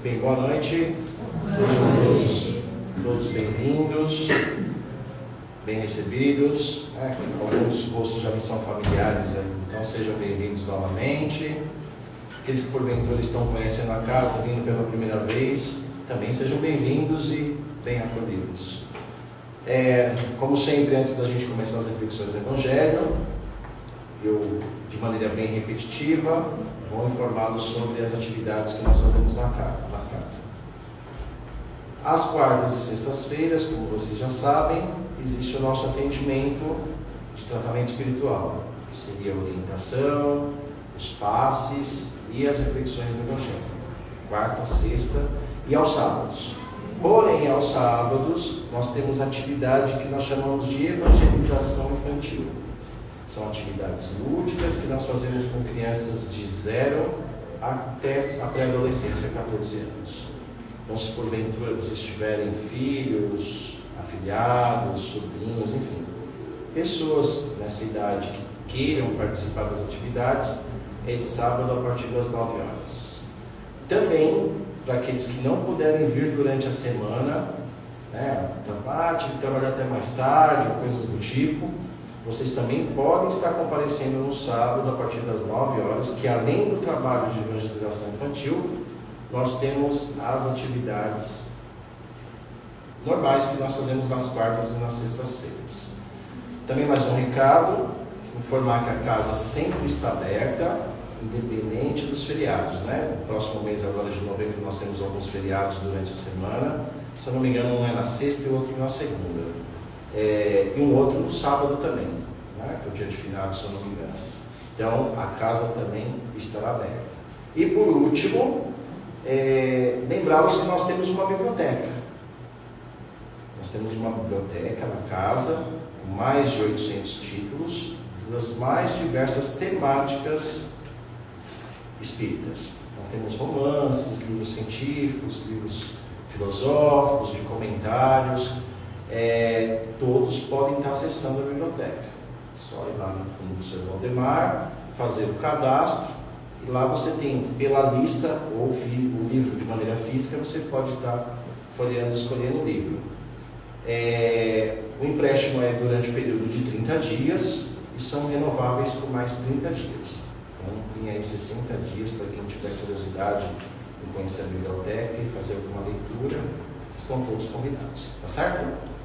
Bem, boa noite. Sejam todos bem-vindos, bem recebidos. Alguns rostos já me são familiares, então sejam bem-vindos novamente. Aqueles que porventura estão conhecendo a casa, vindo pela primeira vez, também sejam bem-vindos e bem acolhidos. Como sempre, antes da gente começar as reflexões do Evangelho, eu, de maneira bem repetitiva, vou informá-los sobre as atividades que nós fazemos na casa. Às quartas e sextas-feiras, como vocês já sabem, existe o nosso atendimento de tratamento espiritual, que seria a orientação, os passes e as reflexões do Evangelho. Quarta, sexta e aos sábados. Porém, aos sábados, nós temos atividade que nós chamamos de evangelização infantil. São atividades lúdicas que nós fazemos com crianças de 0 até a pré-adolescência, 14 anos. Então, se porventura vocês tiverem filhos, afilhados, sobrinhos, enfim, pessoas nessa idade que queiram participar das atividades, é de sábado a partir das 9 horas. Também, para aqueles que não puderem vir durante a semana, tive que trabalhar até mais tarde, ou coisas do tipo, vocês também podem estar comparecendo no sábado a partir das 9 horas, que além do trabalho de evangelização infantil, nós temos as atividades normais que nós fazemos nas quartas e nas sextas-feiras. Também mais um recado, informar que a casa sempre está aberta, independente dos feriados, No próximo mês, agora de novembro, nós temos alguns feriados durante a semana. Se eu não me engano, um é na sexta e o outro na segunda. E um outro no sábado também, que é o dia de finados, se eu não me engano. Então, a casa também estará aberta. E por último, lembrá-los que nós temos uma biblioteca. Nós temos uma biblioteca na casa, com mais de 800 títulos, das mais diversas temáticas espíritas. Então, temos romances, livros científicos, livros filosóficos, de comentários. Todos podem estar acessando a biblioteca. É só ir lá no fundo do seu Valdemar, fazer o cadastro, e lá você tem pela lista, ou o livro de maneira física, você pode estar folheando, escolhendo o livro. O empréstimo é durante o período de 30 dias e são renováveis por mais 30 dias. Então, tem aí 60 dias para quem tiver curiosidade em conhecer a biblioteca e fazer alguma leitura. Estão todos convidados, tá certo?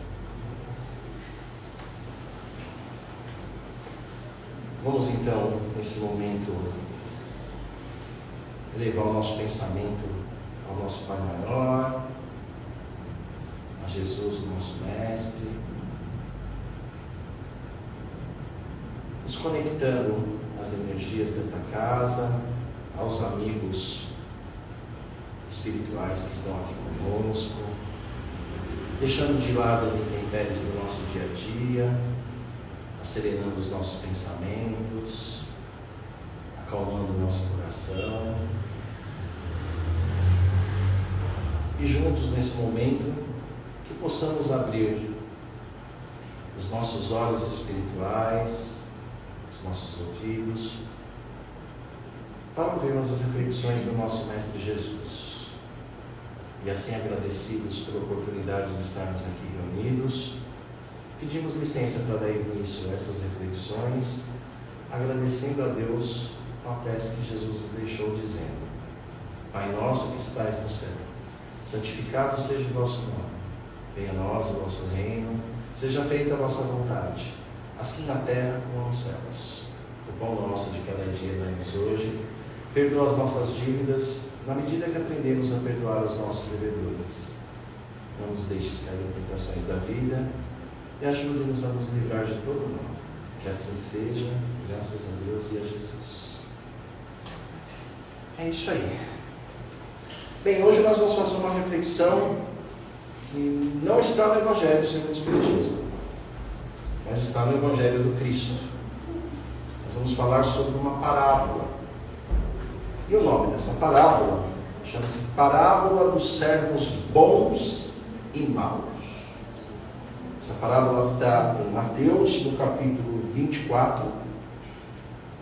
Vamos então, nesse momento, elevar o nosso pensamento ao nosso Pai Maior, a Jesus, o nosso Mestre, nos conectando às energias desta casa, aos amigos espirituais que estão aqui conosco, deixando de lado as intempéries do nosso dia a dia, acerenando os nossos pensamentos, acalmando o nosso coração. E juntos nesse momento, que possamos abrir os nossos olhos espirituais, os nossos ouvidos, para ouvirmos as reflexões do nosso Mestre Jesus. E assim, agradecidos pela oportunidade de estarmos aqui reunidos, pedimos licença para dar início a essas reflexões, agradecendo a Deus com a prece que Jesus nos deixou, dizendo: Pai nosso que estais no céu, santificado seja o vosso nome. Venha a nós o vosso reino, seja feita a vossa vontade, assim na terra como nos céus. O pão nosso de cada dia dai-nos hoje, perdoa as nossas dívidas, na medida que aprendemos a perdoar os nossos devedores. Não nos deixes cair em tentações da vida e ajude-nos a nos livrar de todo mal. Que assim seja, graças a Deus e a Jesus. É isso aí. Bem, hoje nós vamos fazer uma reflexão que não está no Evangelho segundo o Espiritismo, mas está no Evangelho do Cristo. Nós vamos falar sobre uma parábola. E o nome dessa parábola chama-se Parábola dos Servos Bons e Maus. Essa parábola está em Mateus, no capítulo 24,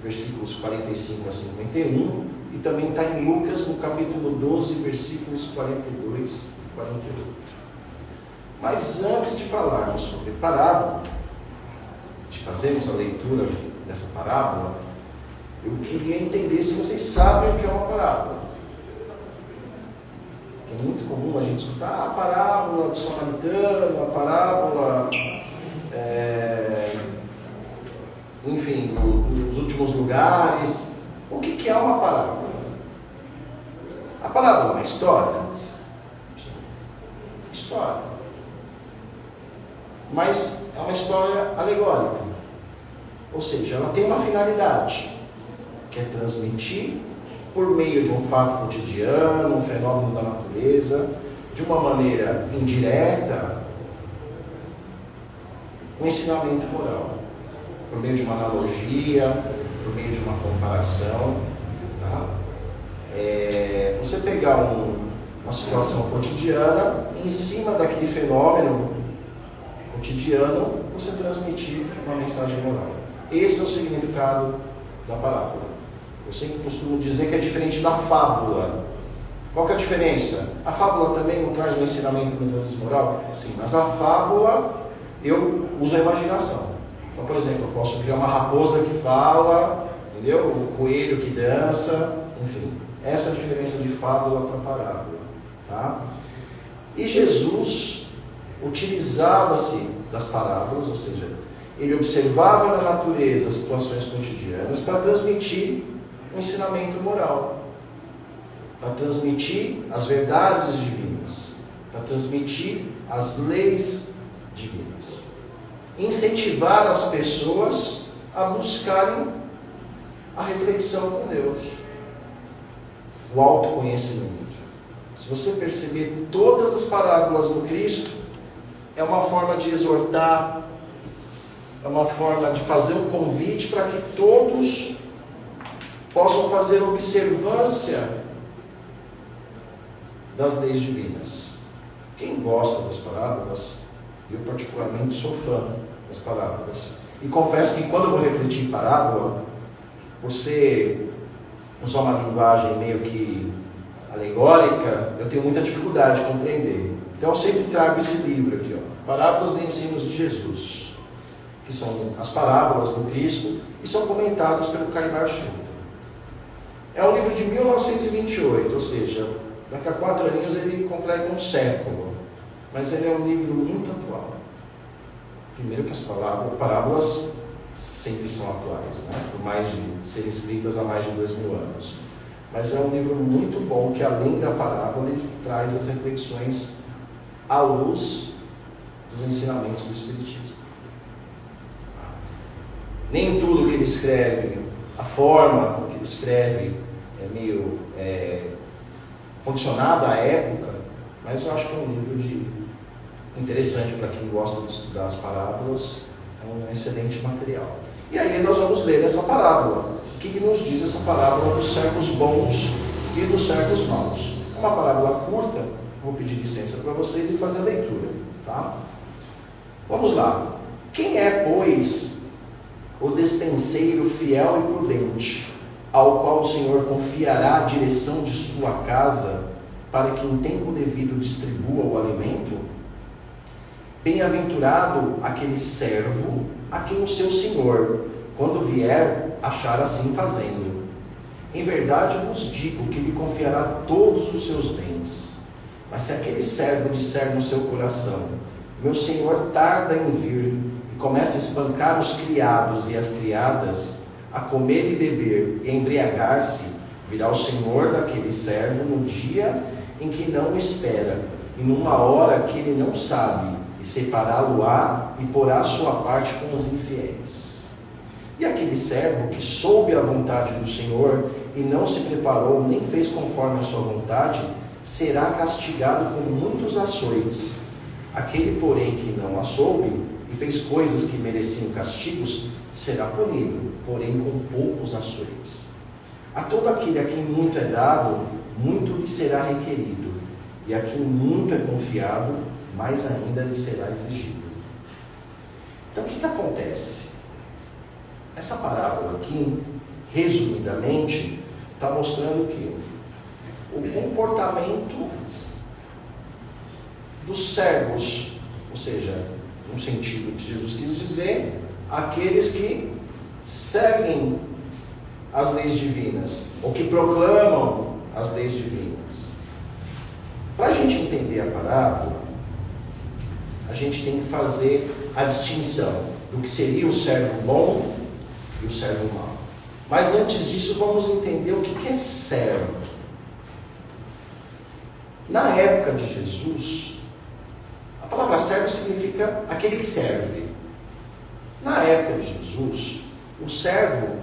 versículos 45 a 51, e também está em Lucas, no capítulo 12, versículos 42 e 48. Mas antes de falarmos sobre parábola, de fazermos a leitura dessa parábola, eu queria entender se vocês sabem o que é uma parábola. É muito comum a gente escutar a parábola do samaritano, a parábola, enfim, dos últimos lugares. O que é uma parábola? A parábola é uma história? História. Mas é uma história alegórica. Ou seja, ela tem uma finalidade, que é transmitir, por meio de um fato cotidiano, um fenômeno da natureza, de uma maneira indireta, um ensinamento moral, por meio de uma analogia, por meio de uma comparação. Tá? Você pegar uma situação cotidiana, e em cima daquele fenômeno cotidiano, você transmitir uma mensagem moral. Esse é o significado da parábola. Eu sempre costumo dizer que é diferente da fábula. Qual que é a diferença? A fábula também não traz um ensinamento muitas vezes moral? Sim, mas a fábula eu uso a imaginação. Então, por exemplo, eu posso criar uma raposa que fala, entendeu? Um coelho que dança, enfim. Essa é a diferença de fábula para parábola. Tá? E Jesus utilizava-se das parábolas, ou seja, ele observava na natureza situações cotidianas para transmitir um ensinamento moral, para transmitir as verdades divinas, para transmitir as leis divinas, incentivar as pessoas a buscarem a reflexão com Deus, o autoconhecimento. Se você perceber, todas as parábolas do Cristo é uma forma de exortar, é uma forma de fazer um convite para que todos possam fazer observância das leis divinas. Quem gosta das parábolas, eu particularmente sou fã das parábolas. E confesso que quando eu vou refletir em parábola, por ser usar uma linguagem meio que alegórica, eu tenho muita dificuldade de compreender. Então eu sempre trago esse livro aqui, ó, Parábolas e Ensinos de Jesus, que são as parábolas do Cristo e são comentadas pelo Caimar Schulter. É um livro de 1928, ou seja, daqui a 4 aninhos ele completa um século, mas ele é um livro muito atual. Primeiro que as parábolas sempre são atuais, né? Por mais de serem escritas há mais de 2000 anos. Mas é um livro muito bom que, além da parábola, ele traz as reflexões à luz dos ensinamentos do Espiritismo. Nem tudo que ele escreve, a forma que ele escreve é meio condicionada à época, mas eu acho que é um livro interessante para quem gosta de estudar as parábolas, é um excelente material. E aí nós vamos ler essa parábola. O que nos diz essa parábola dos servos bons e dos servos maus? É uma parábola curta, vou pedir licença para vocês e fazer a leitura. Tá? Vamos lá. Quem é, pois, o despenseiro fiel e prudente, ao qual o Senhor confiará a direção de sua casa, para que em tempo devido distribua o alimento? Bem-aventurado aquele servo a quem o seu Senhor, quando vier, achar assim fazendo. Em verdade vos digo que lhe confiará todos os seus bens. Mas se aquele servo disser no seu coração: meu Senhor tarda em vir, e começa a espancar os criados e as criadas, a comer e beber e embriagar-se, virá o Senhor daquele servo no dia em que não o espera, e numa hora que ele não sabe, e separá-lo-á e porá sua parte com os infiéis. E aquele servo que soube a vontade do Senhor e não se preparou nem fez conforme a sua vontade, será castigado com muitos açoites. Aquele, porém, que não a soube e fez coisas que mereciam castigos, será punido, porém com poucos açoites. A todo aquele a quem muito é dado, muito lhe será requerido, e a quem muito é confiado, mais ainda lhe será exigido. Então o que acontece? Essa parábola aqui, resumidamente, está mostrando que o comportamento dos servos, ou seja, no sentido que Jesus quis dizer, aqueles que seguem as leis divinas, ou que proclamam as leis divinas. Para a gente entender a parábola, a gente tem que fazer a distinção do que seria o servo bom e o servo mau. Mas antes disso, vamos entender o que é servo. Na época de Jesus, a palavra servo significa aquele que serve. Na época de Jesus, o servo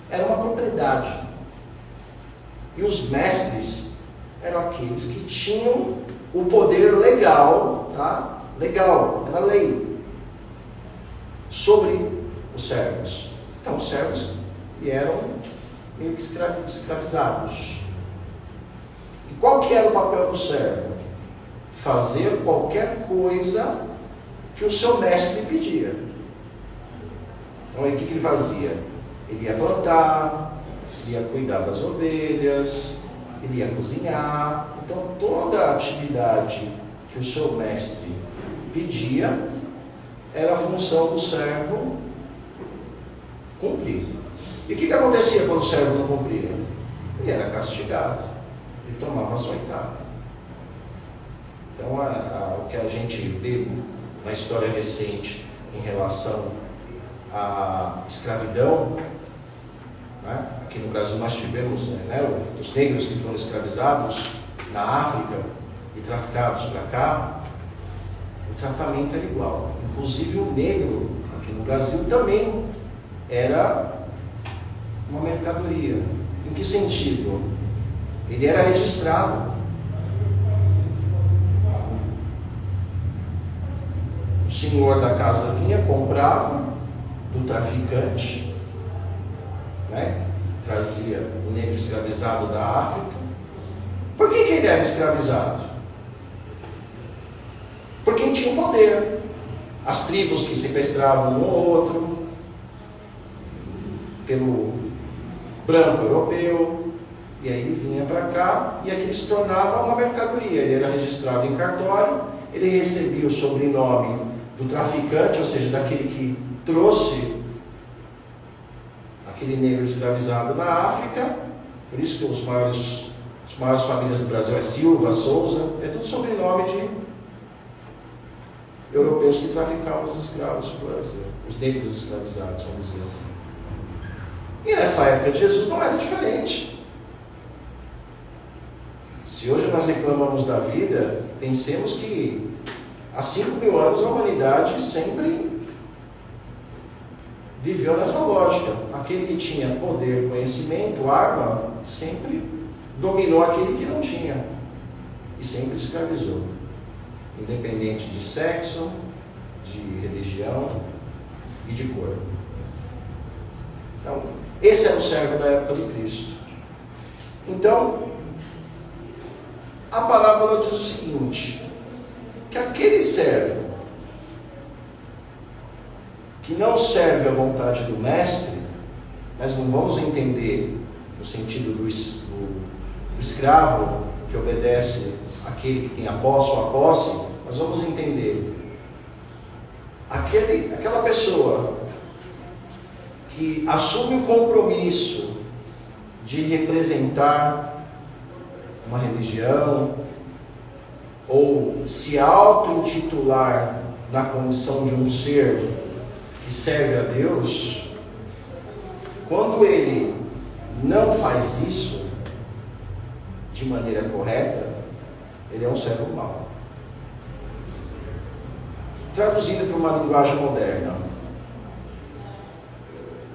era uma propriedade. E os mestres eram aqueles que tinham o poder legal, tá? Legal, era lei, sobre os servos. Então, os servos eram meio que escravizados. E qual que era o papel do servo? Fazer qualquer coisa que o seu mestre pedia. Então, aí, o que ele fazia? Ele ia plantar, ele ia cuidar das ovelhas, ele ia cozinhar. Então, toda a atividade que o seu mestre pedia era a função do servo cumprir. E o que acontecia quando o servo não cumpria? Ele era castigado, ele tomava a sua etapa. Então, o que a gente vê na história recente em relação à escravidão, né? Aqui no Brasil nós tivemos os negros que foram escravizados na África e traficados para cá. O tratamento era igual. Inclusive o negro aqui no Brasil também era uma mercadoria. Em que sentido? Ele era registrado. O senhor da casa vinha, comprava do traficante, né? Trazia o negro escravizado da África. Por que ele era escravizado? Por quem tinha o poder. As tribos que sequestravam um ou outro, pelo branco europeu, e aí ele vinha para cá, e aqui ele se tornava uma mercadoria. Ele era registrado em cartório, ele recebia o sobrenome do traficante, ou seja, daquele que trouxe aquele negro escravizado da África. Por isso que as maiores famílias do Brasil é Silva, Souza, é tudo sobrenome de europeus que traficavam os escravos no Brasil, os negros escravizados, vamos dizer assim. E nessa época de Jesus não era diferente. Se hoje nós reclamamos da vida, pensemos que há 5.000 anos a humanidade sempre viveu nessa lógica. Aquele que tinha poder, conhecimento, arma, sempre dominou aquele que não tinha e sempre escravizou, independente de sexo, de religião e de cor. Então, esse era o servo da época de Cristo. Então, a parábola diz o seguinte, que aquele servo que não serve à vontade do mestre, mas não vamos entender no sentido do escravo que obedece aquele que tem a posse ou a posse, mas vamos entender aquela pessoa que assume o compromisso de representar uma religião ou se auto-intitular na condição de um ser que serve a Deus, quando ele não faz isso de maneira correta, ele é um servo mau. Traduzindo para uma linguagem moderna,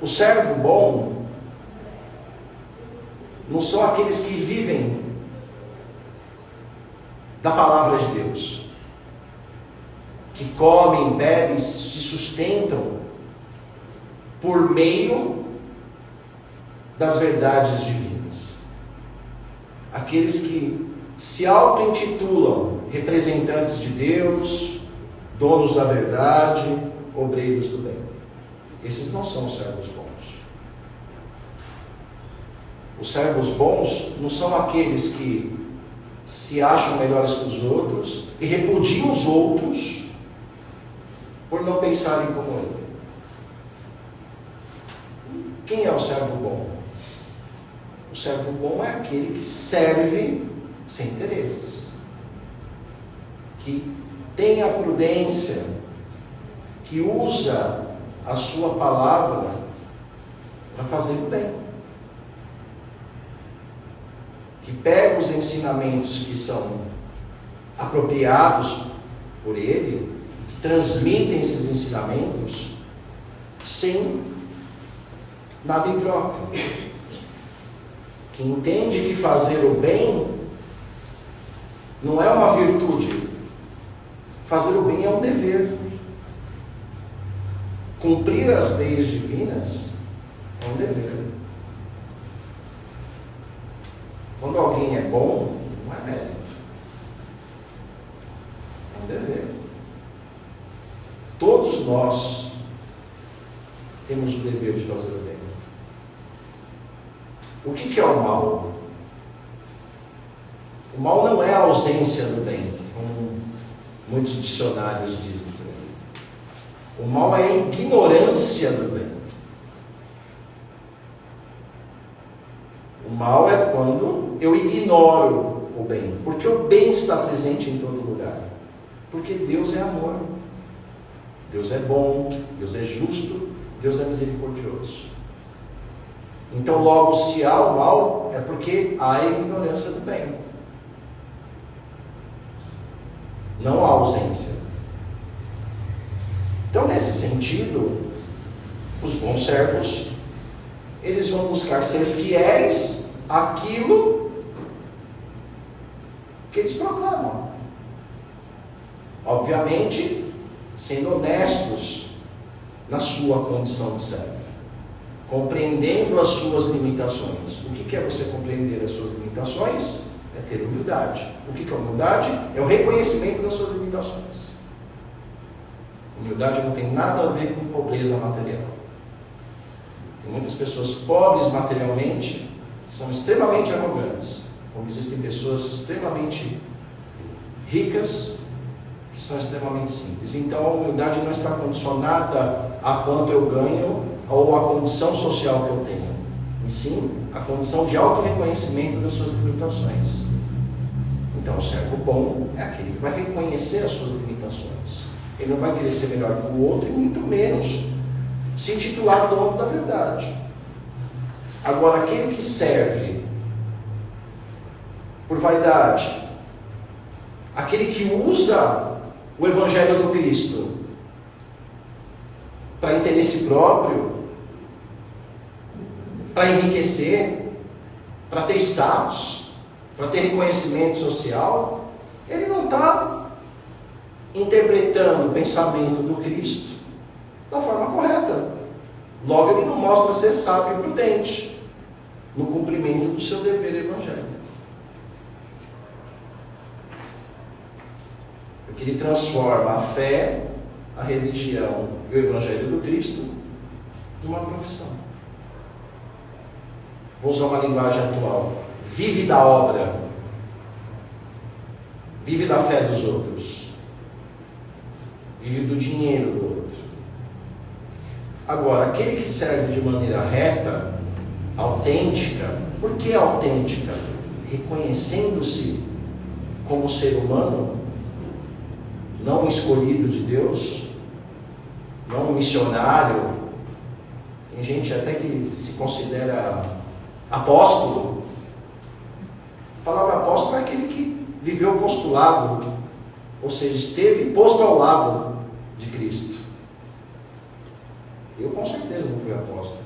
o servo bom não são aqueles que vivem da palavra de Deus, que comem, bebem, se sustentam por meio das verdades divinas. Aqueles que se auto-intitulam representantes de Deus, donos da verdade, obreiros do bem. Esses não são os servos bons. Os servos bons não são aqueles que se acham melhores que os outros e repudiam os outros por não pensarem como ele. Quem é o servo bom? O servo bom é aquele que serve sem interesses, que tem a prudência, que usa a sua palavra para fazer o bem, que pega os ensinamentos que são apropriados por ele, que transmitem esses ensinamentos sem nada em troca, que entende que fazer o bem não é uma virtude, fazer o bem é um dever. Cumprir as leis divinas é um dever. Quando alguém é bom, não é mérito, é um dever. Todos nós temos o dever de fazer o bem. O que é o mal? O mal não é a ausência do bem, como muitos dicionários dizem por aí. O mal é a ignorância do bem. O mal é quando eu ignoro o bem, porque o bem está presente em todo lugar. Porque Deus é amor, Deus é bom, Deus é justo, Deus é misericordioso. Então, logo, se há o mal, é porque há a ignorância do bem, não há ausência. Então, nesse sentido, os bons servos, eles vão buscar ser fiéis àquilo que eles proclamam. Obviamente, sendo honestos na sua condição de servo, compreendendo as suas limitações. O que é você compreender as suas limitações? É ter humildade. O que é humildade? É o reconhecimento das suas limitações. Humildade não tem nada a ver com pobreza material. Tem muitas pessoas pobres materialmente que são extremamente arrogantes, como existem pessoas extremamente ricas que são extremamente simples. Então a humildade não está condicionada a quanto eu ganho ou a condição social que eu tenho, e sim a condição de auto-reconhecimento das suas limitações. Então o servo bom é aquele que vai reconhecer as suas limitações. Ele não vai querer ser melhor que o outro e muito menos se intitular dono da verdade. Agora, aquele que serve por vaidade, aquele que usa o Evangelho do Cristo para interesse próprio, para enriquecer, para ter status, para ter reconhecimento social, ele não está interpretando o pensamento do Cristo da forma correta. Logo, ele não mostra ser sábio e prudente no cumprimento do seu dever evangélico. Porque ele transforma a fé, a religião e o Evangelho do Cristo numa profissão. Vou usar uma linguagem atual. Vive da obra. Vive da fé dos outros. Vive do dinheiro do outro. Agora, aquele que serve de maneira reta, autêntica, por que autêntica? Reconhecendo-se como ser humano, não um escolhido de Deus, não um missionário. Tem gente até que se considera apóstolo. A palavra apóstolo é aquele que viveu o postulado, ou seja, esteve posto ao lado de Cristo. Eu com certeza não fui apóstolo.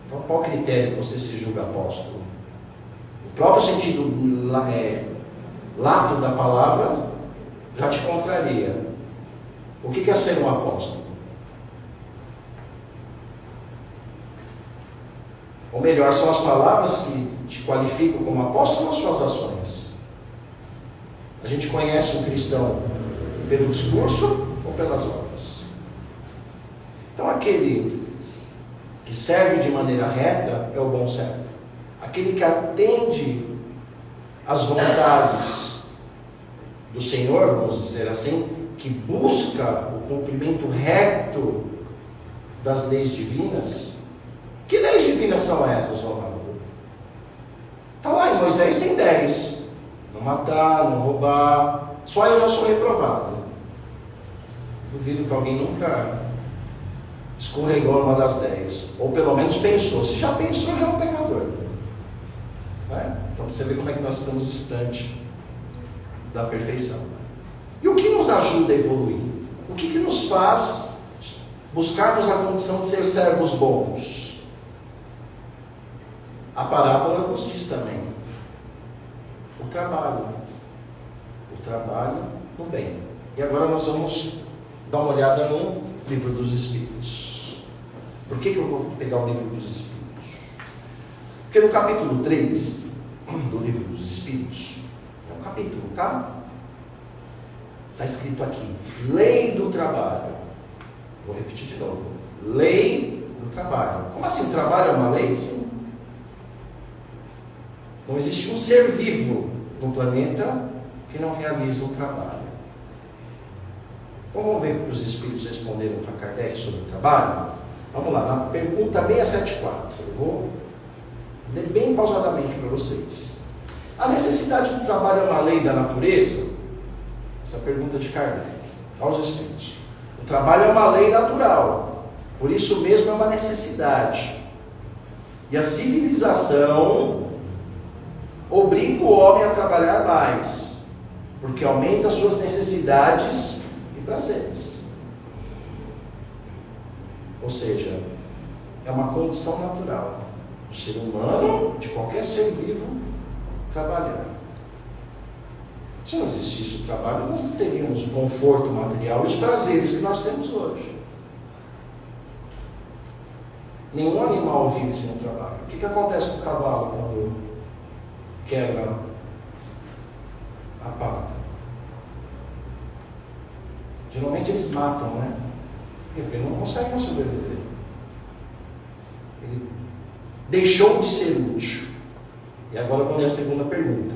Então qual critério você se julga apóstolo? O próprio sentido lato da palavra já te contraria. O que é ser um apóstolo? Ou melhor, são as palavras que te qualificam como apóstolo ou as suas ações? A gente conhece um cristão pelo discurso ou pelas obras? Então aquele que serve de maneira reta é o bom servo. Aquele que atende às vontades do Senhor, vamos dizer assim, que busca o cumprimento reto das leis divinas. Que leis divinas são essas, Romano? Está lá em Moisés, tem 10. Não matar, não roubar. Só eu já sou reprovado. Duvido que alguém nunca escorregou numa das 10. Ou pelo menos pensou. Se já pensou, já é um pecador. Então você vê como é que nós estamos distante da perfeição. E o que nos ajuda a evoluir? O que nos faz buscarmos a condição de ser servos bons? A parábola nos diz também: o trabalho no bem. E agora nós vamos dar uma olhada no Livro dos Espíritos. Por que eu vou pegar o Livro dos Espíritos? Porque no capítulo 3 do Livro dos Espíritos, é um capítulo, tá? Está escrito aqui: lei do trabalho. Vou repetir de novo: lei do trabalho. Como assim? O trabalho é uma lei? Sim. Não existe um ser vivo no planeta que não realiza o trabalho. Então vamos ver o que os Espíritos responderam para Kardec sobre o trabalho? Vamos lá, na pergunta 674. Eu vou ler bem pausadamente para vocês. A necessidade do trabalho é uma lei da natureza? Essa pergunta de Kardec aos Espíritos. O trabalho é uma lei natural, por isso mesmo é uma necessidade. E a civilização obriga o homem a trabalhar mais, porque aumenta as suas necessidades e prazeres. Ou seja, é uma condição natural do ser humano, de qualquer ser vivo, trabalhar. Se não existisse o trabalho, nós não teríamos o conforto material e os prazeres que nós temos hoje. Nenhum animal vive sem o trabalho. O que acontece com o cavalo quando quebra a pata? Geralmente eles matam, né? Porque ele não consegue mais sobreviver. Ele deixou de ser útil. E agora vamos ler a segunda pergunta.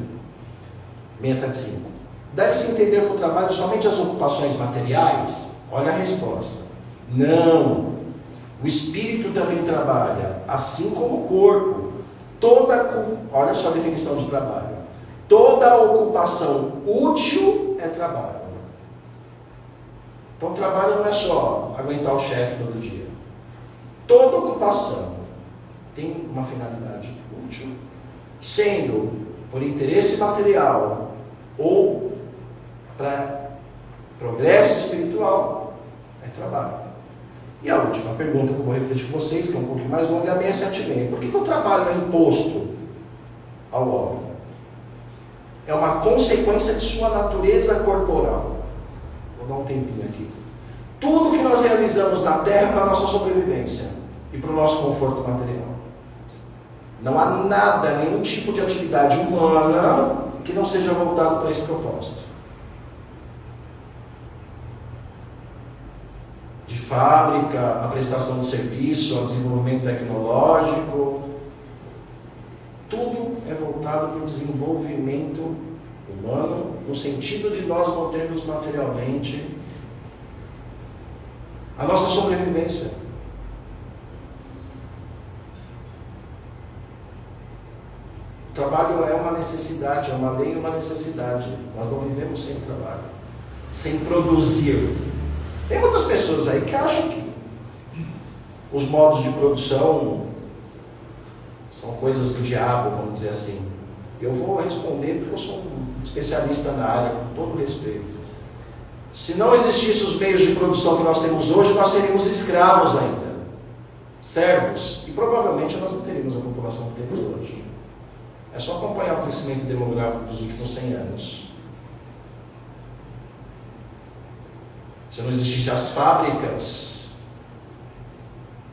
675. Deve-se entender por trabalho somente as ocupações materiais? Olha a resposta. Não. O espírito também trabalha, assim como o corpo. Olha só a definição de trabalho. Toda ocupação útil é trabalho. Então, trabalho não é só aguentar o chefe todo dia. Toda ocupação tem uma finalidade útil, sendo por interesse material ou para progresso espiritual, é trabalho. E a última pergunta que eu vou refletir com vocês, que é um pouquinho mais longa, é a 676. Por que o trabalho é imposto ao homem? É uma consequência de sua natureza corporal. Vou dar um tempinho aqui. Tudo que nós realizamos na Terra é para a nossa sobrevivência e para o nosso conforto material. Não há nada, nenhum tipo de atividade humana que não seja voltado para esse propósito. De fábrica, a prestação de serviço, ao desenvolvimento tecnológico, tudo é voltado para o desenvolvimento humano, no sentido de nós mantermos materialmente a nossa sobrevivência. O trabalho é uma necessidade, é uma lei e uma necessidade. Nós não vivemos sem trabalho, sem produzir. Tem muitas pessoas aí que acham que os modos de produção são coisas do diabo, vamos dizer assim. Eu vou responder porque eu sou um especialista na área, com todo respeito. Se não existissem os meios de produção que nós temos hoje, nós seríamos escravos ainda, servos, e provavelmente nós não teríamos a população que temos hoje. É só acompanhar o crescimento demográfico dos últimos 100 anos. Se não existissem as fábricas,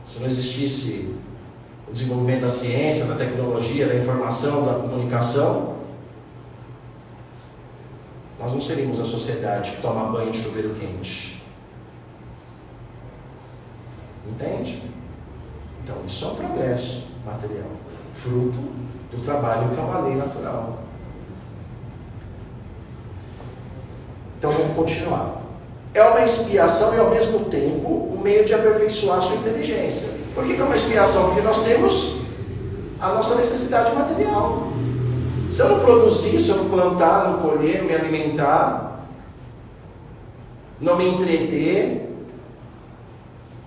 se não existisse o desenvolvimento da ciência, da tecnologia, da informação, da comunicação, nós não seríamos a sociedade que toma banho de chuveiro quente. Entende? Então, isso é um progresso material, fruto do trabalho que é uma lei natural. Então, vamos continuar. É uma expiação e, ao mesmo tempo, um meio de aperfeiçoar a sua inteligência. Por que é uma expiação? Porque nós temos a nossa necessidade material. Se eu não produzir, se eu não plantar, não colher, não me alimentar, não me entreter,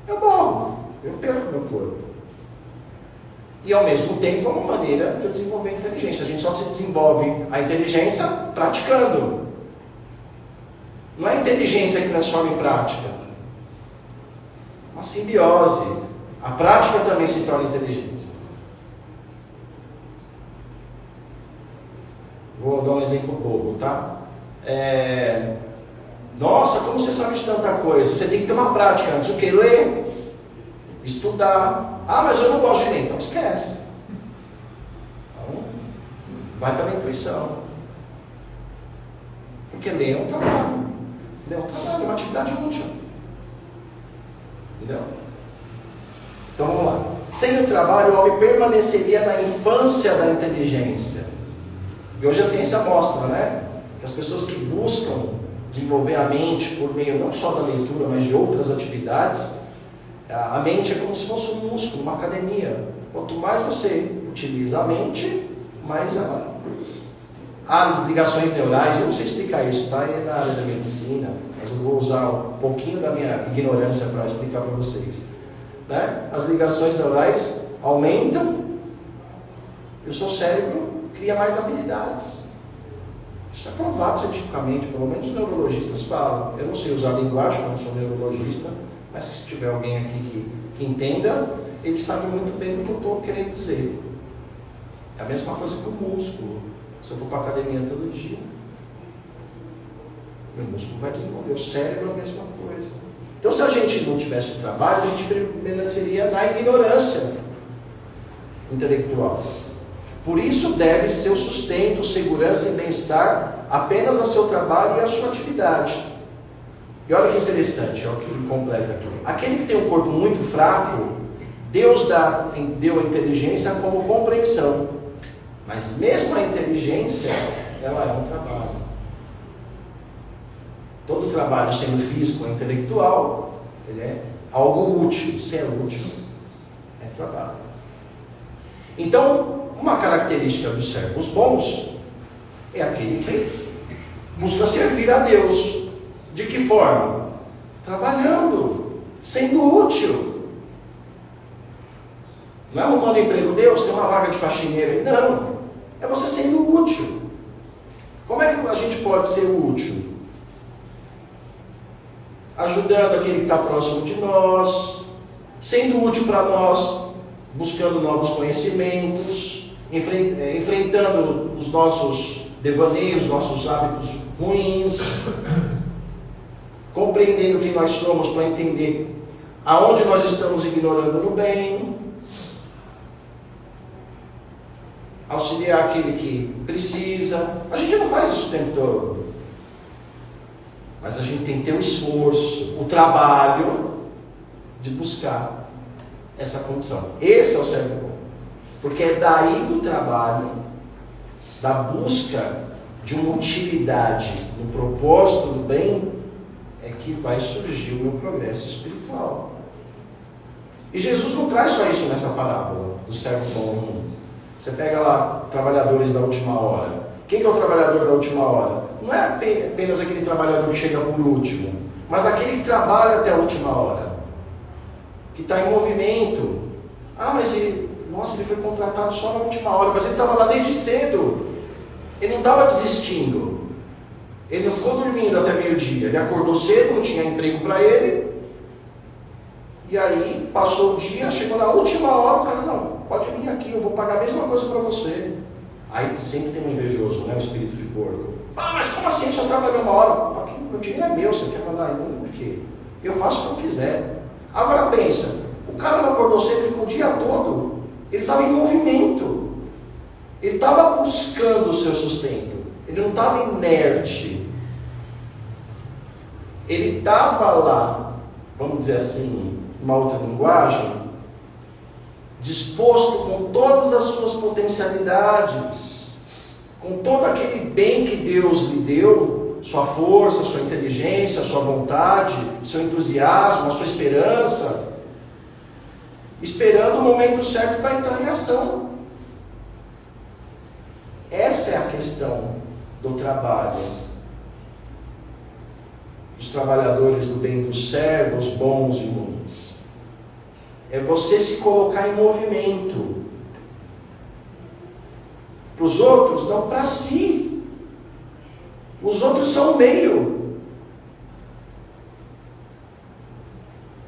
eu morro, eu perco meu corpo. E ao mesmo tempo é uma maneira de eu desenvolver a inteligência. A gente só se desenvolve a inteligência praticando. Não é a inteligência que transforma em prática. Uma simbiose. A prática também se torna inteligência. Vou dar um exemplo bobo, tá? Nossa, como você sabe de tanta coisa? Você tem que ter uma prática antes. O que? Ler, estudar. Ah, mas eu não gosto de ler. Então esquece. Então, vai pela intuição. Porque ler é um trabalho. Ler é um trabalho, é uma atividade útil. Entendeu? Então vamos lá. Sem o trabalho, o homem permaneceria na infância da inteligência. E hoje a ciência mostra, né? Que as pessoas que buscam desenvolver a mente por meio não só da leitura, mas de outras atividades, a mente é como se fosse um músculo, uma academia. Quanto mais você utiliza a mente, mais ela... Há as ligações neurais, eu não sei explicar isso, tá? É na área da medicina, mas eu vou usar um pouquinho da minha ignorância para explicar para vocês. Né? As ligações neurais aumentam e o seu cérebro cria mais habilidades. Isso é provado cientificamente, pelo menos os neurologistas falam. Eu não sei usar a linguagem, eu não sou neurologista, mas se tiver alguém aqui que entenda, ele sabe muito bem o que eu estou querendo dizer. É a mesma coisa que o músculo. Se eu for para a academia todo dia, meu músculo vai desenvolver. O cérebro é a mesma coisa. Então, se a gente não tivesse o trabalho, a gente permaneceria na ignorância intelectual. Por isso deve seu sustento, segurança e bem-estar apenas ao seu trabalho e à sua atividade. E olha que interessante, olha o que ele completa aqui. Aquele que tem um corpo muito fraco, Deus deu a inteligência como compreensão. Mas mesmo a inteligência, ela é um trabalho. Todo trabalho, sendo físico ou intelectual, ele é algo útil. Se é útil, é trabalho. Então, uma característica dos servos bons é aquele que busca servir a Deus. De que forma? Trabalhando, sendo útil. Não é arrumando emprego, Deus, tem uma vaga de faxineiro aí. Não, é você sendo útil. Como é que a gente pode ser útil? Ajudando aquele que está próximo de nós, sendo útil para nós, buscando novos conhecimentos, enfrentando os nossos devaneios, nossos hábitos ruins, compreendendo quem nós somos para entender aonde nós estamos ignorando no bem, auxiliar aquele que precisa. A gente não faz isso o tempo todo, mas a gente tem que ter o esforço, o trabalho de buscar essa condição. Esse é o servo bom, porque é daí do trabalho, da busca de uma utilidade no propósito do bem, é que vai surgir o meu progresso espiritual. E Jesus não traz só isso nessa parábola do servo bom. Você pega lá trabalhadores da última hora. Quem que é o trabalhador da última hora? Não é apenas aquele trabalhador que chega por último, mas aquele que trabalha até a última hora, que está em movimento. Ah, mas ele foi contratado só na última hora, mas ele estava lá desde cedo. Ele não estava desistindo. Ele não ficou dormindo até meio-dia. Ele acordou cedo, não tinha emprego para ele. E aí, passou o dia, chegou na última hora, o cara, não, pode vir aqui, eu vou pagar a mesma coisa para você. Aí sempre tem um invejoso, né, o espírito de porco. Ah, mas como assim, só trabalhou uma hora? Aqui, o dinheiro é meu, você quer mandar em mim? Por quê? Eu faço o que eu quiser. Agora pensa, o cara não acordou cedo, ficou o dia todo, ele estava em movimento. Ele estava buscando o seu sustento. Ele não estava inerte. Ele estava lá, vamos dizer assim, uma outra linguagem, disposto com todas as suas potencialidades, com todo aquele bem que Deus lhe deu, sua força, sua inteligência, sua vontade, seu entusiasmo, a sua esperança, esperando o momento certo para entrar em ação. Essa é a questão do trabalho, dos trabalhadores do bem, dos servos bons e ruins. É você se colocar em movimento. Para os outros, não para si. Os outros são o meio.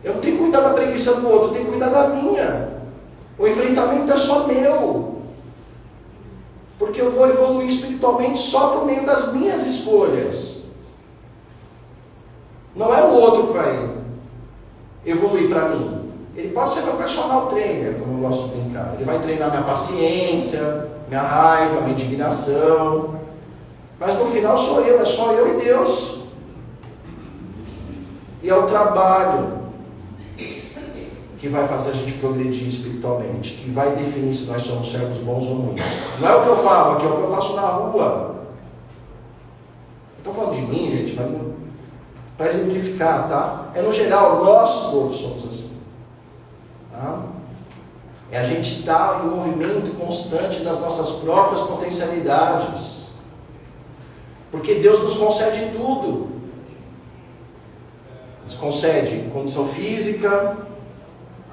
Eu não tenho que cuidar da preguiça do outro, eu tenho que cuidar da minha. O enfrentamento é só meu. Porque eu vou evoluir espiritualmente só por meio das minhas escolhas. Não é o outro que vai evoluir para mim. Ele pode ser meu personal trainer, como eu gosto de brincar. Ele vai treinar minha paciência, minha raiva, minha indignação. Mas no final sou eu, é só eu e Deus. E é o trabalho que vai fazer a gente progredir espiritualmente, que vai definir se nós somos servos bons ou ruins. Não é o que eu falo aqui, é o que eu faço na rua. Estou falando de mim, gente, mas para exemplificar, tá? É no geral, nós todos somos assim. Tá? É a gente estar em movimento constante das nossas próprias potencialidades. Porque Deus nos concede tudo. Nos concede condição física,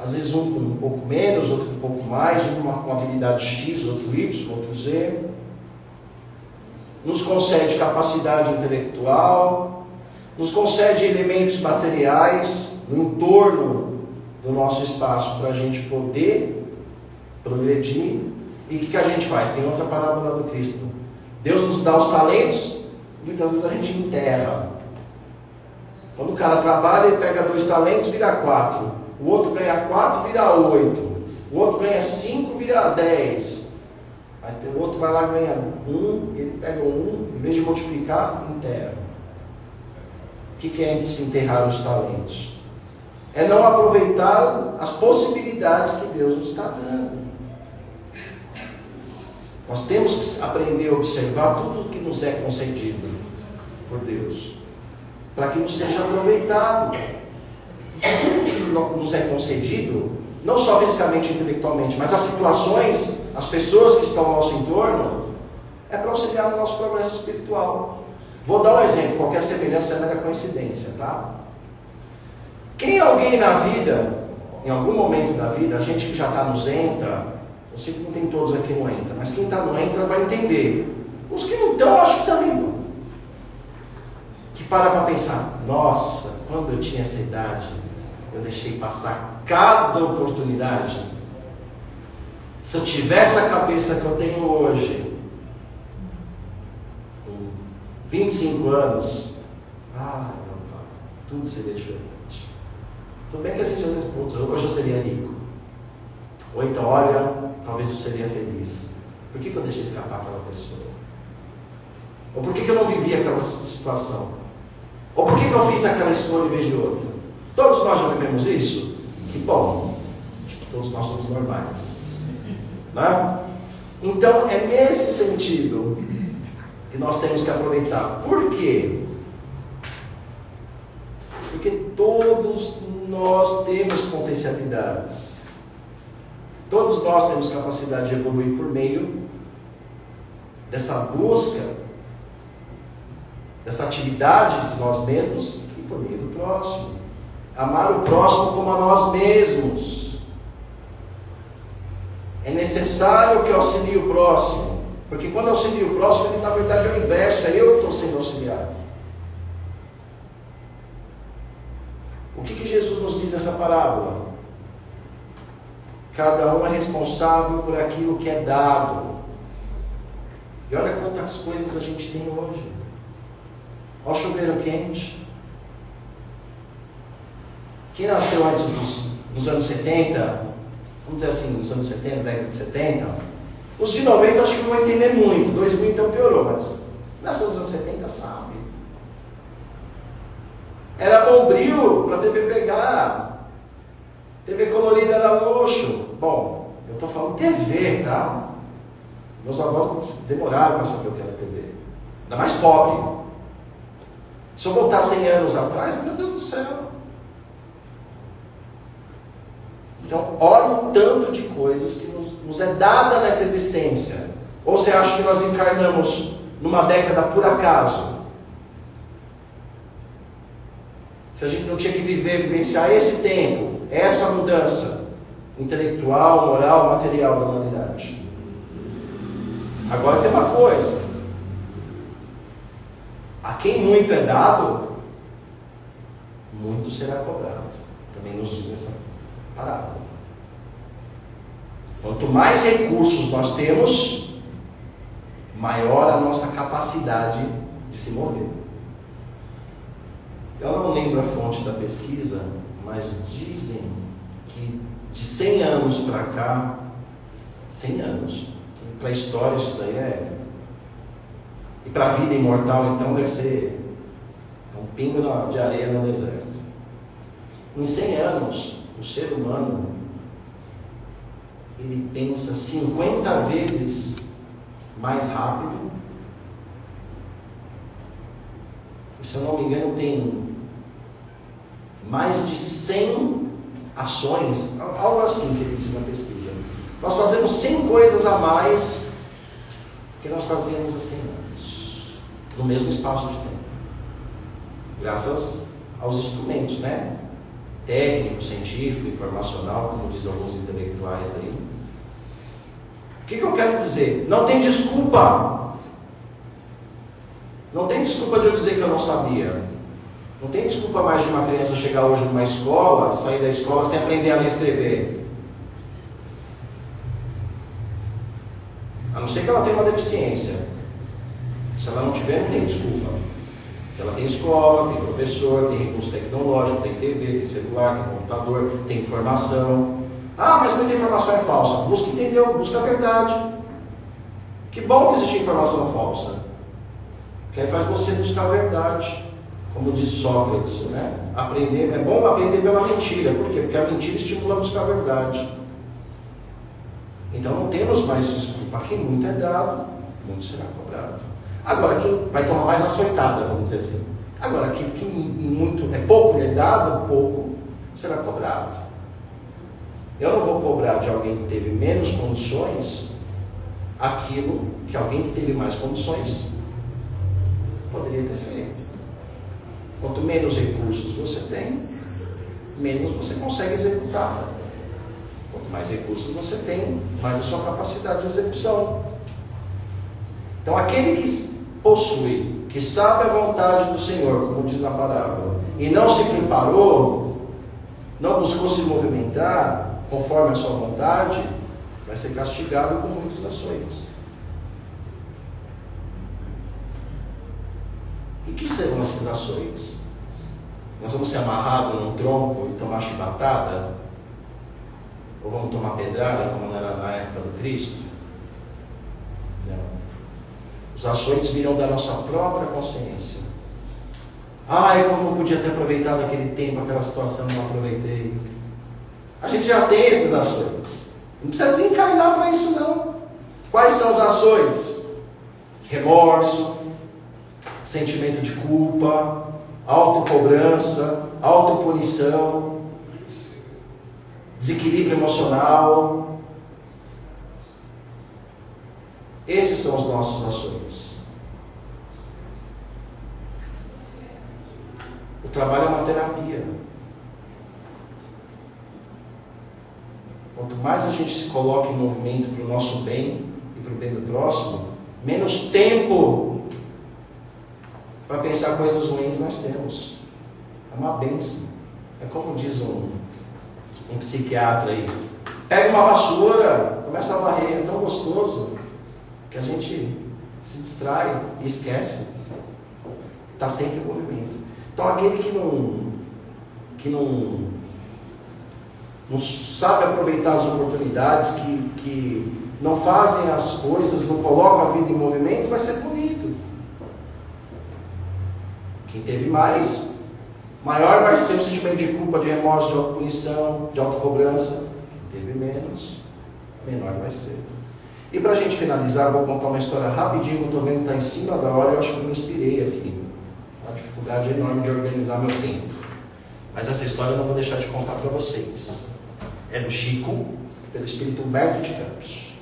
às vezes um com um pouco menos, outro com um pouco mais, um com habilidade X, outro Y, outro Z. Nos concede capacidade intelectual, nos concede elementos materiais no entorno do nosso espaço para a gente poder progredir. E o que a gente faz? Tem outra parábola do Cristo. Deus nos dá os talentos, muitas vezes a gente enterra. Quando o cara trabalha, ele pega 2 talentos, vira 4. O outro ganha 4, vira 8. O outro ganha 5, vira 10. Aí o outro vai lá e ganha 1, ele pega 1, em vez de multiplicar, enterra. O que é se enterrar os talentos? É não aproveitar as possibilidades que Deus nos está dando. Nós temos que aprender a observar tudo que nos é concedido por Deus, para que nos seja aproveitado. Tudo que nos é concedido, não só fisicamente e intelectualmente, mas as situações, as pessoas que estão ao nosso entorno, é para auxiliar no nosso progresso espiritual. Vou dar um exemplo, qualquer semelhança é mera coincidência, tá? Quem é alguém na vida, em algum momento da vida, a gente que já está nos entra, eu sei que não tem todos aqui no entra, mas quem está no entra vai entender. Os que não estão, acho que também vão. Que para pensar, nossa, quando eu tinha essa idade, eu deixei passar cada oportunidade. Se eu tivesse a cabeça que eu tenho hoje, com 25 anos, tudo seria diferente. Tudo bem que a gente às vezes, putz, hoje eu seria rico. Ou então, olha, talvez eu seria feliz. Por que eu deixei escapar aquela pessoa? Ou por que eu não vivi aquela situação? Ou por que eu fiz aquela escolha em vez de outra? Todos nós já vivemos isso? Que bom. Acho que todos nós somos normais. Né? Então, é nesse sentido que nós temos que aproveitar. Por quê? Porque todos nós temos potencialidades. Todos nós temos capacidade de evoluir por meio dessa busca, dessa atividade de nós mesmos e por meio do próximo. Amar o próximo como a nós mesmos. É necessário que eu auxilie o próximo, porque quando eu auxilio o próximo, ele na verdade é o inverso, é eu que estou sendo auxiliado. O que Jesus nos diz nessa parábola? Cada um é responsável por aquilo que é dado. E olha quantas coisas a gente tem hoje. Olha o chuveiro quente. Quem nasceu antes dos anos 70, vamos dizer assim, nos anos 70, década de 70, os de 90 acho que não vão entender muito, 2000 então piorou, mas nasceu nos anos 70, sabe? Era bombril para a TV pegar, TV colorida era luxo. Bom, Eu estou falando TV, tá? Meus avós demoraram para saber o que era TV. Ainda mais pobre. Se eu voltar 100 anos atrás, meu Deus do céu. Então, olha o tanto de coisas que nos é dada nessa existência. Ou você acha que nós encarnamos numa década por acaso? Se a gente não tinha que vivenciar esse tempo, essa mudança intelectual, moral, material da humanidade. Agora tem uma coisa. A quem muito é dado, muito será cobrado. Também nos diz essa parábola. Quanto mais recursos nós temos, maior a nossa capacidade de se mover. Eu não lembro a fonte da pesquisa, mas dizem que de 100 anos para cá, 100 anos, para a história isso daí é... E para a vida imortal, então, deve ser um pingo de areia no deserto. Em 100 anos, o ser humano, ele pensa 50 vezes mais rápido. E, se eu não me engano, tem mais de 100 ações, algo assim que ele diz na pesquisa. Nós fazemos 100 coisas a mais do que nós fazíamos há 100 anos, no mesmo espaço de tempo. Graças aos instrumentos, né? Técnico, científico, informacional, como dizem alguns intelectuais aí. O que eu quero dizer? Não tem desculpa. Não tem desculpa de eu dizer que eu não sabia. Não tem desculpa mais de uma criança chegar hoje numa escola, sair da escola sem aprender a ler e escrever. A não ser que ela tenha uma deficiência. Se ela não tiver, não tem desculpa. Ela tem escola, tem professor, tem recurso tecnológico, tem TV, tem celular, tem computador, tem informação. Ah, mas muita informação é falsa. Busca entender, busca a verdade. Que bom que existe informação falsa. Que aí faz você buscar a verdade. Como diz Sócrates, né? Aprender, é bom aprender pela mentira. Por quê? Porque a mentira estimula a buscar a verdade. Então não temos mais desculpa. Quem muito é dado, muito será cobrado. Agora, quem vai tomar mais açoitada, vamos dizer assim. Agora, quem muito é pouco lhe é dado, pouco será cobrado. Eu não vou cobrar de alguém que teve menos condições aquilo que alguém que teve mais condições poderia ter feito. Quanto menos recursos você tem, menos você consegue executar. Quanto mais recursos você tem, mais a sua capacidade de execução. Então, aquele que possui, que sabe a vontade do Senhor, como diz na parábola, e não se preparou, não buscou se movimentar conforme a sua vontade, vai ser castigado com muitos açoites. E que serão esses açoites? Nós vamos ser amarrados num tronco e tomar chibatada? Ou vamos tomar pedrada, como era na época do Cristo? Não. Os açoites virão da nossa própria consciência. Como eu podia ter aproveitado aquele tempo, aquela situação, não aproveitei. A gente já tem esses açoites. Não precisa desencarnar para isso, não. Quais são os açoites? Remorso, sentimento de culpa, autocobrança, autopunição, desequilíbrio emocional. Esses são os nossos açoites. O trabalho é uma terapia. Quanto mais a gente se coloca em movimento para o nosso bem e para o bem do próximo, menos tempo para pensar coisas ruins nós temos. É uma bênção. É como diz um psiquiatra aí: pega uma vassoura, começa a varrer, é tão gostoso que a gente se distrai e esquece. Está sempre em movimento. Então aquele que não sabe aproveitar as oportunidades, que não fazem as coisas, não colocam a vida em movimento, vai ser punido. Quem teve mais, maior vai ser o sentimento de culpa, de remorso, de autopunição, de autocobrança. Quem teve menos, menor vai ser. E para a gente finalizar, vou contar uma história rapidinho, que eu estou vendo que está em cima da hora, eu acho que eu me inspirei aqui. Uma dificuldade enorme de organizar meu tempo. Mas essa história eu não vou deixar de contar para vocês. É do Chico, pelo Espírito Humberto de Campos.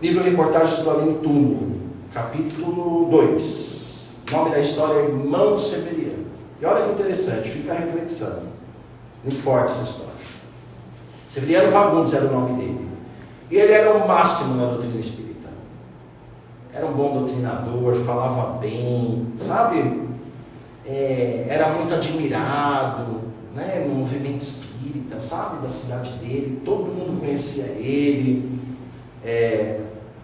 Livro Reportagens do Além Túmulo, capítulo 2. O nome da história é Irmão Severiano. E olha que interessante, fica a reflexão. Muito forte essa história. Severiano Fagundes era o nome dele. E ele era o máximo na doutrina espírita. Era um bom doutrinador, falava bem, sabe? Era muito admirado, né, no movimento espírita, sabe? Da cidade dele, todo mundo conhecia ele.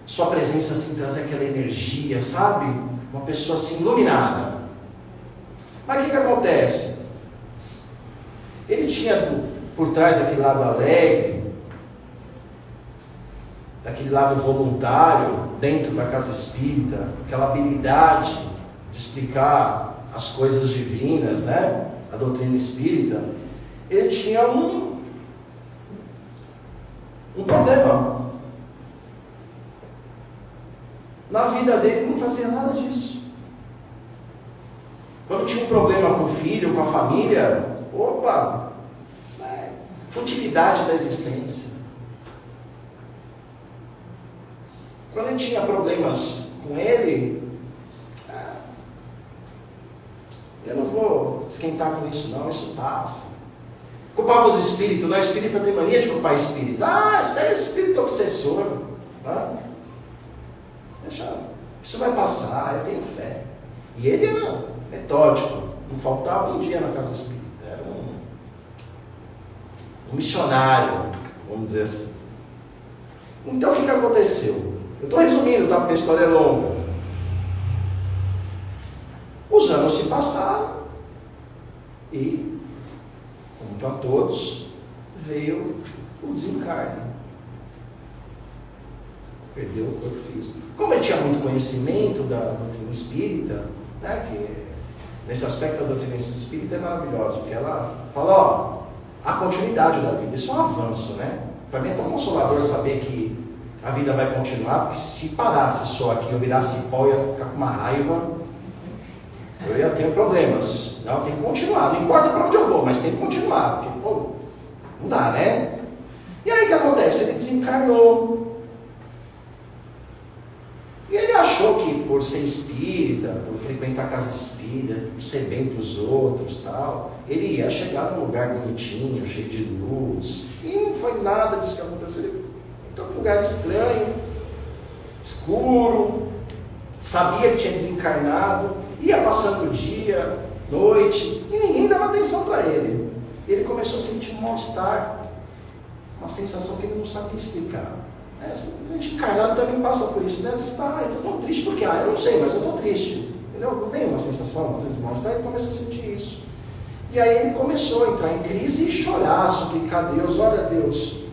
Sua presença assim trazia aquela energia, sabe? Uma pessoa assim iluminada. Mas o que acontece? Ele tinha por trás daquele lado alegre, daquele lado voluntário, dentro da casa espírita, aquela habilidade de explicar as coisas divinas, né? A doutrina espírita, ele tinha um problema. Na vida dele ele não fazia nada disso. Quando tinha um problema com o filho, com a família, opa, isso é futilidade da existência. Quando ele tinha problemas com ele, eu não vou esquentar com isso não, isso passa. Culpava os espíritos, não, o espírita tem mania de culpar espírito. Esse é espírito obsessor. Tá? Deixa, isso vai passar, eu tenho fé. E ele era metódico, não faltava um dia na casa espírita, era um missionário, vamos dizer assim. Então o que aconteceu? Eu estou resumindo, tá? Porque a história é longa. Os anos se passaram e, como para todos, veio o desencarne. Perdeu o corpo físico. Como ele tinha muito conhecimento da doutrina espírita, né, que nesse aspecto a doutrina espírita é maravilhosa, porque ela fala, a continuidade da vida, isso é um avanço, né? Para mim é tão consolador saber que a vida vai continuar, porque se parasse só aqui, eu virasse pó, eu ia ficar com uma raiva, eu ia ter problemas. Não, tem que continuar, não importa para onde eu vou, mas tem que continuar, porque, pô, não dá, né? E aí o que acontece? Ele desencarnou. E ele achou que por ser espírita, por frequentar a casa espírita, por ser bem para os outros, tal, ele ia chegar num lugar bonitinho, cheio de luz. E não foi nada disso que aconteceu. Ele foi num lugar estranho, escuro, sabia que tinha desencarnado, ia passando o dia, noite, e ninguém dava atenção para ele. Ele começou a sentir um mal-estar, uma sensação que ele não sabia explicar. A gente encarnado também passa por isso, né? Às vezes eu estou tão triste porque, eu não sei, mas eu estou triste. Entendeu? Não vem uma sensação, às vezes, de mal-estar, ele começa a sentir isso. E aí ele começou a entrar em crise e chorar, suplicar a Deus, olha Deus,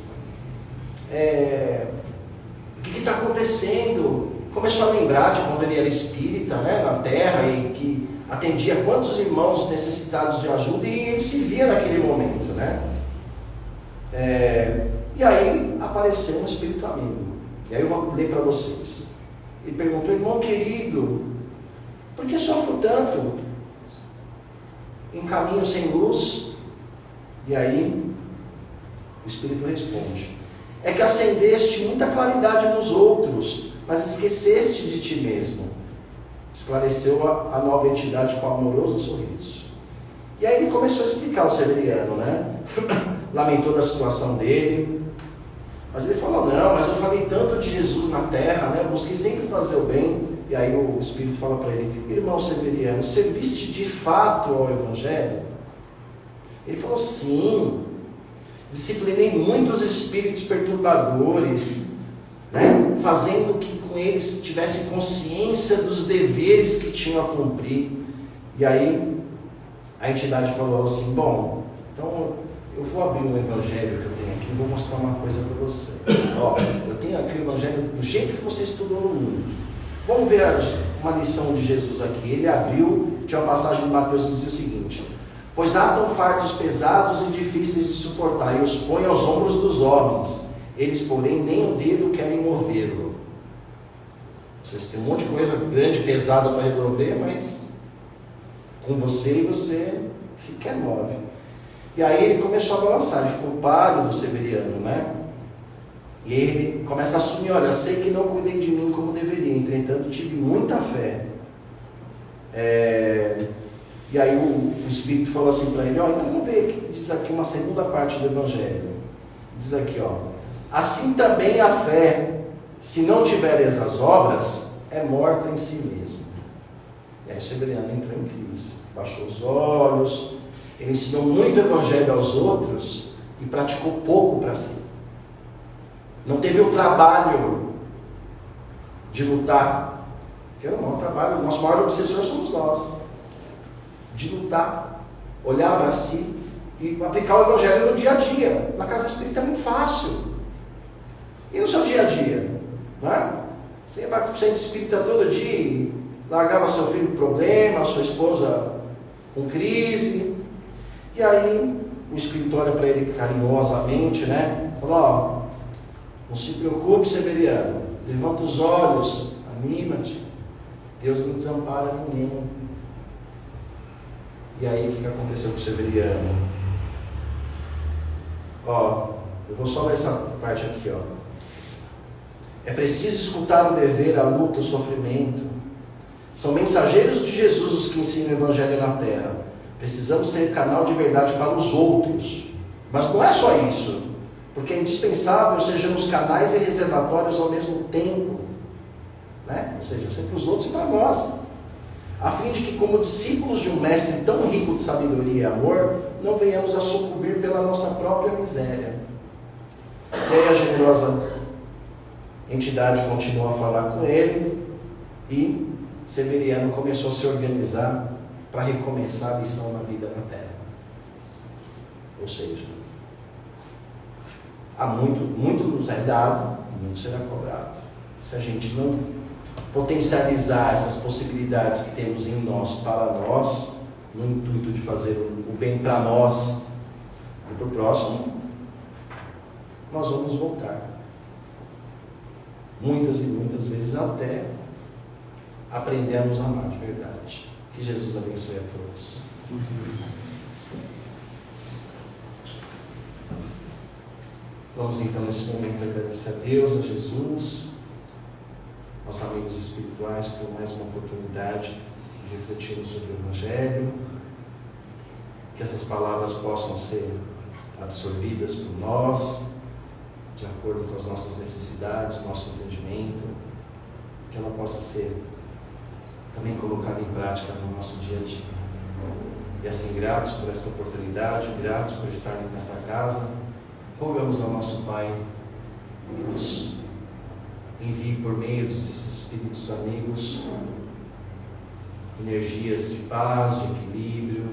o que está acontecendo? Começou a lembrar de quando ele era espírita, né, na Terra, e que atendia quantos irmãos necessitados de ajuda, e ele se via naquele momento, né? E aí apareceu um espírito amigo. E aí eu vou ler para vocês. Ele perguntou, irmão querido, por que sofro tanto em caminho sem luz? E aí o espírito responde, é que acendeste muita claridade nos outros, mas esqueceste de ti mesmo. Esclareceu a nobre entidade com amoroso sorriso. E aí ele começou a explicar o Severiano, né? Lamentou da situação dele. Mas ele falou, não, mas eu falei tanto de Jesus na terra, né? Eu busquei sempre fazer o bem. E aí o Espírito fala para ele, irmão Severiano, serviste de fato ao Evangelho? Ele falou, sim. Disciplinei muitos espíritos perturbadores, né? Fazendo que com eles tivessem consciência dos deveres que tinham a cumprir. E aí a entidade falou assim, bom, então eu vou abrir um evangelho que eu tenho aqui e vou mostrar uma coisa para você. Ó, eu tenho aqui o evangelho do jeito que você estudou no mundo. Vamos ver uma lição de Jesus aqui. Ele abriu, tinha uma passagem de Mateus que dizia o seguinte, pois atam fardos pesados e difíceis de suportar e os põe aos ombros dos homens, Eles, porém, nem o dedo querem movê-lo. Vocês têm um monte de coisa grande, pesada para resolver, mas com você sequer move. E aí ele começou a balançar, ele ficou pálido, Severiano, né? E ele começa a assumir, olha, sei que não cuidei de mim como deveria, entretanto tive muita fé. E aí o Espírito falou assim para ele, então vamos ver o que diz aqui uma segunda parte do Evangelho. Diz aqui, assim também a fé, se não tiveres as obras, é morta em si mesmo. E aí o Severiano entrou em crise, baixou os olhos, ele ensinou muito Evangelho aos outros e praticou pouco para si. Não teve o trabalho de lutar, que é o maior trabalho, o nosso maior obsessor somos nós, de lutar, olhar para si e aplicar o Evangelho no dia a dia. Na casa espírita é muito fácil. E no seu dia a dia? Não é? Você ia para o centro espírita todo dia e largava seu filho com problema, sua esposa com crise. E aí o Espírito olha para ele carinhosamente, né? Fala, não se preocupe, Severiano, levanta os olhos, anima-te, Deus não desampara ninguém. E aí o que aconteceu com o Severiano? Eu vou só ler essa parte aqui, É preciso escutar o dever, a luta, o sofrimento. São mensageiros de Jesus os que ensinam o Evangelho na Terra. Precisamos ser canal de verdade para os outros. Mas não é só isso. Porque é indispensável sejamos canais e reservatórios ao mesmo tempo. Né? Ou seja, ser para os outros e para nós. A fim de que, como discípulos de um mestre tão rico de sabedoria e amor, não venhamos a sucumbir pela nossa própria miséria. E aí a generosa entidade continuou a falar com ele e Severiano começou a se organizar para recomeçar a lição na vida na Terra. Ou seja, há muito nos é dado, muito será cobrado. Se a gente não potencializar essas possibilidades que temos em nós para nós, no intuito de fazer o bem para nós e para o próximo, nós vamos voltar. Muitas e muitas vezes até aprendemos a amar de verdade. Que Jesus abençoe a todos. Vamos então nesse momento agradecer a Deus, a Jesus, aos amigos espirituais por mais uma oportunidade de refletirmos sobre o Evangelho. Que essas palavras possam ser absorvidas por nós, de acordo com as nossas necessidades, nosso entendimento, que ela possa ser também colocada em prática no nosso dia a dia. E assim, gratos por esta oportunidade, gratos por estarmos nesta casa, rogamos ao nosso Pai que nos envie por meio desses espíritos amigos energias de paz, de equilíbrio,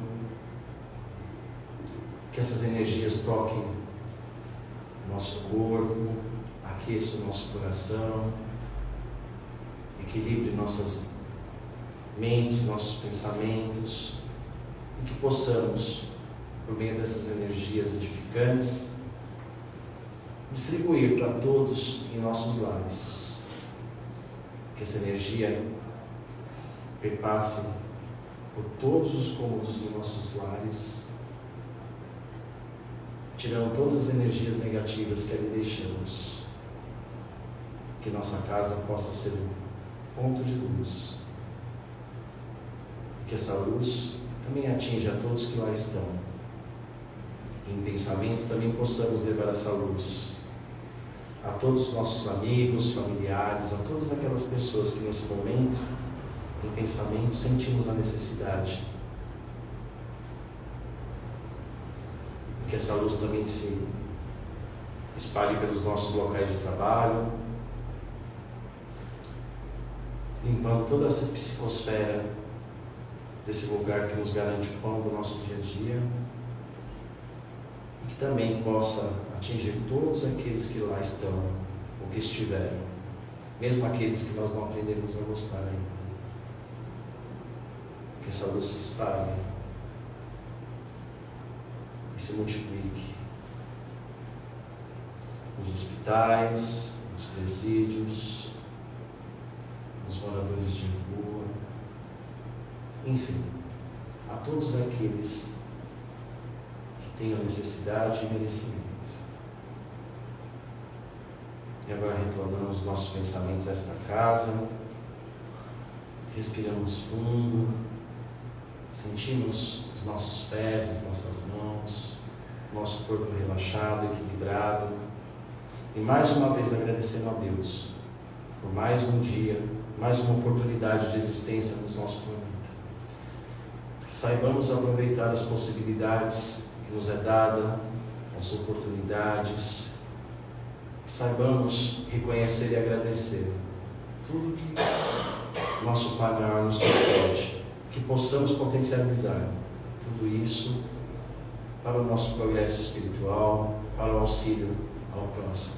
que essas energias toquem o nosso corpo, aqueçam o nosso coração, equilibre nossas mentes, nossos pensamentos, e que possamos, por meio dessas energias edificantes, distribuir para todos em nossos lares. Que essa energia perpasse por todos os cômodos de nossos lares, tirando todas as energias negativas que ali deixamos. Que nossa casa possa ser um ponto de luz. E que essa luz também atinja a todos que lá estão. E em pensamento também possamos levar essa luz a todos os nossos amigos, familiares, a todas aquelas pessoas que nesse momento, em pensamento, sentimos a necessidade. E que essa luz também se espalhe pelos nossos locais de trabalho, limpando toda essa psicosfera desse lugar que nos garante o pão do nosso dia a dia, e que também possa atingir todos aqueles que lá estão, ou que estiveram, mesmo aqueles que nós não aprendemos a gostar ainda. Que essa luz se espalhe e se multiplique, nos hospitais, nos presídios, nos moradores de rua, enfim, a todos aqueles que tenham necessidade e merecimento. E agora retornamos nossos pensamentos a esta casa, respiramos fundo, sentimos os nossos pés, as nossas mãos, nosso corpo relaxado, equilibrado, e mais uma vez agradecendo a Deus por mais um dia, mais uma oportunidade de existência no nosso planeta. Que saibamos aproveitar as possibilidades que nos é dada, as oportunidades, que saibamos reconhecer e agradecer tudo que nosso Pai maior nos concede, que possamos potencializar tudo isso para o nosso progresso espiritual, para o auxílio ao próximo.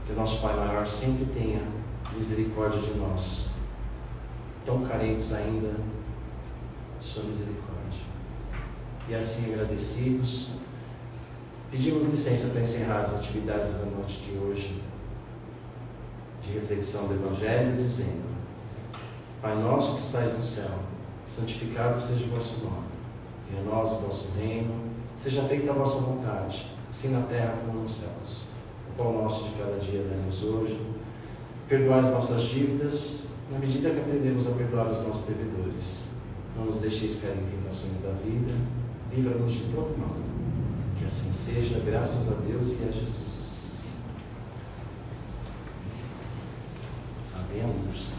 Que o nosso Pai maior sempre tenha misericórdia de nós, tão carentes ainda de sua misericórdia. E assim, agradecidos, pedimos licença para encerrar as atividades da noite de hoje, de reflexão do Evangelho, dizendo: Pai nosso que estais no céu, santificado seja o vosso nome. Venha a nós o vosso reino, seja feita a vossa vontade, assim na terra como nos céus. O pão nosso de cada dia dai-nos hoje. Perdoai as nossas dívidas, na medida que aprendemos a perdoar os nossos devedores. Não nos deixeis cair em tentações da vida, livra-nos de todo mal. Que assim seja, graças a Deus e a Jesus. Amém, amigos.